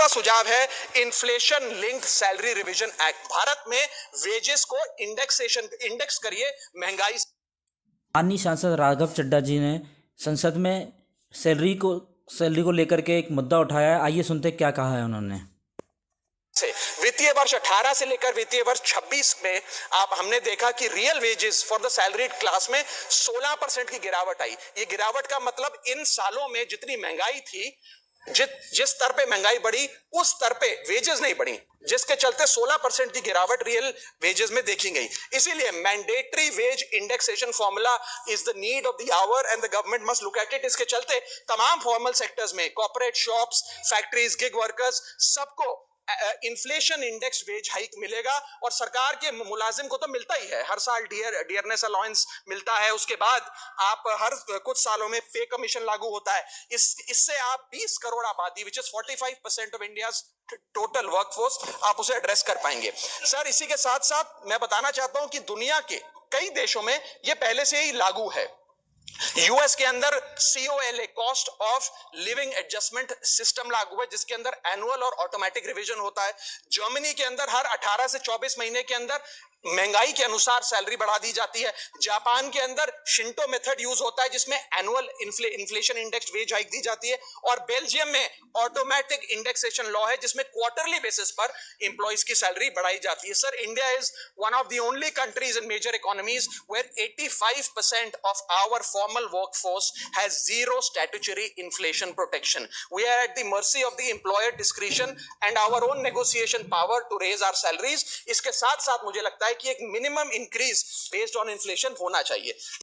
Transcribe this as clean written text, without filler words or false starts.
का सुझाव है inflation linked salary revision act. Bharat में वेजेस को इंडेक्स करिए महंगाई। माननीय सांसद राघव चड्ढा जी ने संसद में सैलरी को लेकर के एक मुद्दा उठाया है। आइए सुनते क्या कहा है उन्होंने। वित्तीय वर्ष 18 से लेकर वित्तीय वर्ष 26 में हमने देखा कि real wages for the salaried class में 16% की गिरावट आई। ये गिरावट का मतलब इन सालों में जितनी महंगाई थी, जिस स्तर पे महंगाई बढ़ी उस स्तर पे वेजेस नहीं बढ़ी, जिसके चलते 16% की गिरावट रियल वेजेस में देखी गई। इसीलिए mandatory wage indexation formula is the need of the hour and the government must look at it. इसके चलते तमाम फॉर्मल सेक्टर्स में corporate shops, factories, gig workers, सबको इन्फ्लेशन इंडेक्स वेज हाइक मिलेगा। और सरकार के मुलाजिम को तो मिलता ही है, हर साल डियरनेस अलाउंस मिलता है। उसके बाद आप हर कुछ सालों में पे कमीशन लागू होता है। इससे आप 20 करोड़ आबादी, which is 45% of India's total workforce, आप उसे एड्रेस कर पाएंगे। सर, इसी के साथ साथ मैं बताना चाहता हूं कि दुनिया के कई देशों में यह पहले से ही लागू है। यूएस के अंदर COLA, cost of living adjustment system लागू है, जिसके अंदर एनुअल और ऑटोमेटिक रिवीजन होता है। जर्मनी के अंदर हर 18 से 24 महीने के अंदर महंगाई के अनुसार सैलरी बढ़ा दी जाती है। जापान के अंदर शिंटो मेथड यूज होता है, जिसमें annual inflation index wage hike दी जाती है। और बेल्जियम में ऑटोमेटिक इंडेक्सेशन लॉ है, जिसमें क्वार्टरली बेसिस पर एम्प्लॉइज की सैलरी बढ़ाई जाती है। Sir, India is one of the only countries in major economies where 85% of our formal workforce has zero statutory inflation protection. We are at the mercy of the employer discretion and our own negotiation power to raise our salaries. इसके साथ साथ मुझे लगता है कि एक minimum increase based on inflation होना चाहिए।